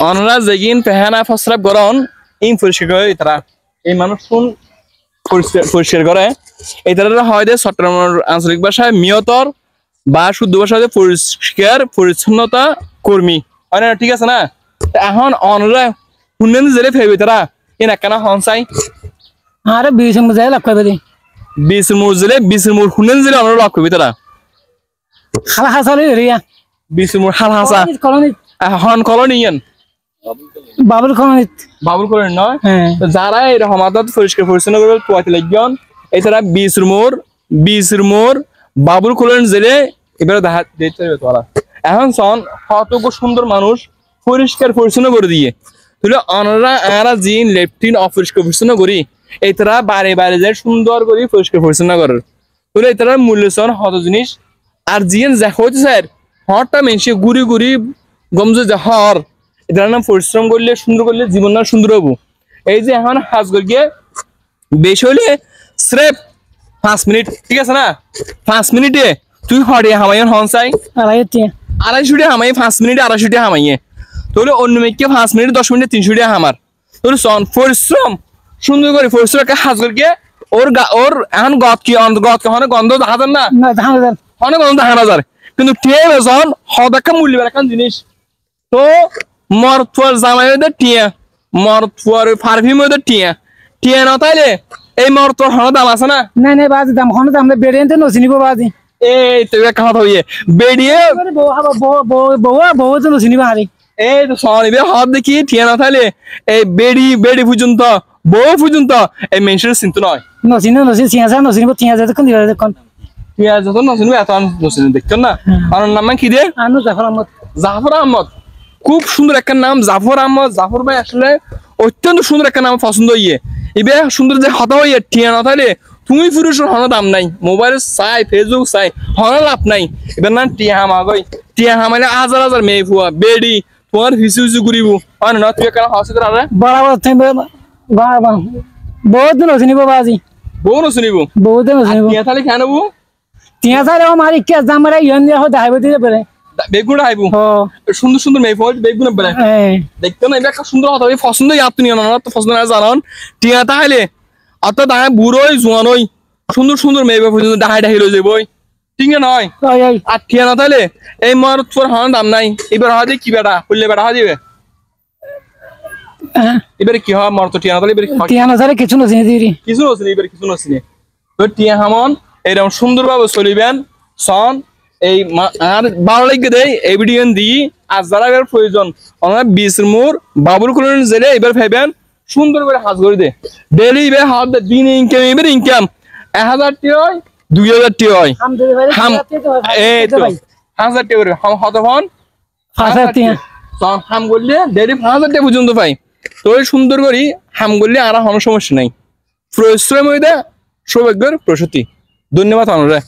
অনরা যেগিন পেহানা ফসরাব গরন in পরিষ্কার করে তারা এই মানুষ কোন পরিষ্কার করে এই তারা হয় যে চট্টগ্রাম আঞ্চলিক ভাষায় মিয়তর বা শুদ্ধ ভাষায় পরিষ্কার পরিচ্ছন্নতা কর্মী হয় না ঠিক আছে না এখন অনরা শুনেন জেলে ফেবে তারা ইন একখানা হনসাই আরে বিশ মুজাই লাভ করবে দি বিশ মুর জেলে বিশ মুর শুনেন জেলে অনরা লাভ করবে তারা খালা হাসালে রিয়া বিশ মুর হাল হাসা কলোনি হন কলোনিয়ান বাবুল কলোনি বাবুল করেন নয় হ্যাঁ যারা এরকম আদত পরিষ্কার পরিচ্ছন্ন করবে পোয়াতে লাগবেন এছাড়া বিশ মোর বাবুল করেন জেলে এবারে দেখা দিতে হবে তোরা এখন সন কতটুকু সুন্দর মানুষ পরিষ্কার পরিচ্ছন্ন করে দিয়ে তাহলে আমরা জিন লেফটিন অপরিষ্কার পরিচ্ছন্ন করি এই তারা বারে বারে যায় সুন্দর করে পরিষ্কার পরিচ্ছন্ন করার তাহলে এই তারা মূল্যসন হত জিনিস আর জিন দেখা হচ্ছে স্যার হরটা মেনসে ঘুরি ঘুরি গমজে যে হর এটার নাম পরিশ্রম করলে সুন্দর করলে জীবন না সুন্দর হবো এই যে এখন হাজ করিয়ে বেশি হলে স্রেফ 5 মিনিট ঠিক আছে না 5 মিনিটে তুই হরে হামাইয়ের হন চাই আড়াইশোটি হামাই 5 মিনিটে 250 হামাইয়ে তাহলে অন্য মেয়েকে 5 মিনিট 10 মিনিটে 300 হামার তোর সন পরিশ্রম সুন্দর করে পরিশ্রম হাজ করিয়ে ওর এখন গত কি হনে গন্ধ দেখা যান না অনেক গন্ধ দেখা না যায় কিন্তু টের এজন হদাকা মূল্যবান একটা জিনিস তো মরতফর জামাই ওদের টিয়া মরতফর পারফিউম ওদের টিয়া না তাইলে এই মরতফর হন দাম আছে না নাই নাই বাজি দাম হন দাম বেড়েনতে নসিনিব বাজি এই তো একটা কথা হইয়ে বেড়িয়ে বউ তো নসিনিব হারি এই তো সনিবে হাত দেখি টিয়া না তাইলে এই বেড়ি পর্যন্ত বউ পর্যন্ত এই মেনশন চিন্তা নয় নসিন সিয়াসা নসিনিব টিয়া যাতে কোন দিবা দেখুন টিয়া যত নসিনিব এত নসিন দেখছেন না আর নাম কি দে আনু জাফর আহমদ খুব সুন্দর একটা নাম জাফর আহমদ জাফর ভাই আসলে অত্যন্ত সুন্দর একটা নাম পছন্দ হইয়ে এবার সুন্দর যে হতা হইয়ে টিয়া না তাইলে তুমি পুরুষের হন দাম নাই মোবাইল চাই ফেসবুক চাই হন লাভ নাই এবার না টিয়া হামাগই টিয়া হামালে হাজার হাজার মেয়ে ফুয়া বেডি তোমার হিসু হিসু ঘুরিব হয় না তুই কেন হসে তারা বরাবর বহুত নসিনিব বাজি বউ নশুনিব বহুত নসিনিব টিয়া তাহলে কেন বউ টিয়া তাহলে আমার ইচ্ছা দাম মারা ইয়ন দিয়া দেখাইব দিতে পারে বেগুন আইবু সুন্দর সুন্দর মেয়ে ফুয়া বেগুন বেড়ে দেখতে না এবার সুন্দর হতা পছন্দ ইয়াত নিও না তো পছন্দ না জানান টিয়া তাহলে অত দাঁড়ায় বুড়োই জোয়ানই সুন্দর সুন্দর মেয়ে পর্যন্ত ডাহাই ডাহি লই যাবই ঠিক না নয় আর টিয়া না তাহলে এই মর তোর হন দাম নাই এবার হয় কি বেটা হইলে বেটা হয় যাবে এবারে কি হয় মর তো টিয়া না তাহলে এবারে টিয়া না তাহলে কিছু নসিনি দিরি কিছু নসিনি এবারে কিছু নসিনি তো টিয়া হামন এরকম সুন্দরভাবে চলিবেন সন এই আর ভালো লাগে দেয় এভিডিয়েন দি আর যারা এবার প্রয়োজন আমরা 20 মোর বাবুল কলোনি জেলে এবার ভাইবেন সুন্দর করে হাজ করে দে ডেলি এবার হাত দিন ইনকাম এবার ইনকাম 1000 টি হয় 2000 টি হয় হাম এই তো 1000 টি করে হাম হত হন 5000 টি সন হাম করলে ডেলি 5000 টি পর্যন্ত পাই তো সুন্দর করি হাম করলে আর কোনো সমস্যা নাই পরিশ্রম হইদা সৌভাগ্যের প্রসূতি ধন্যবাদ আমরা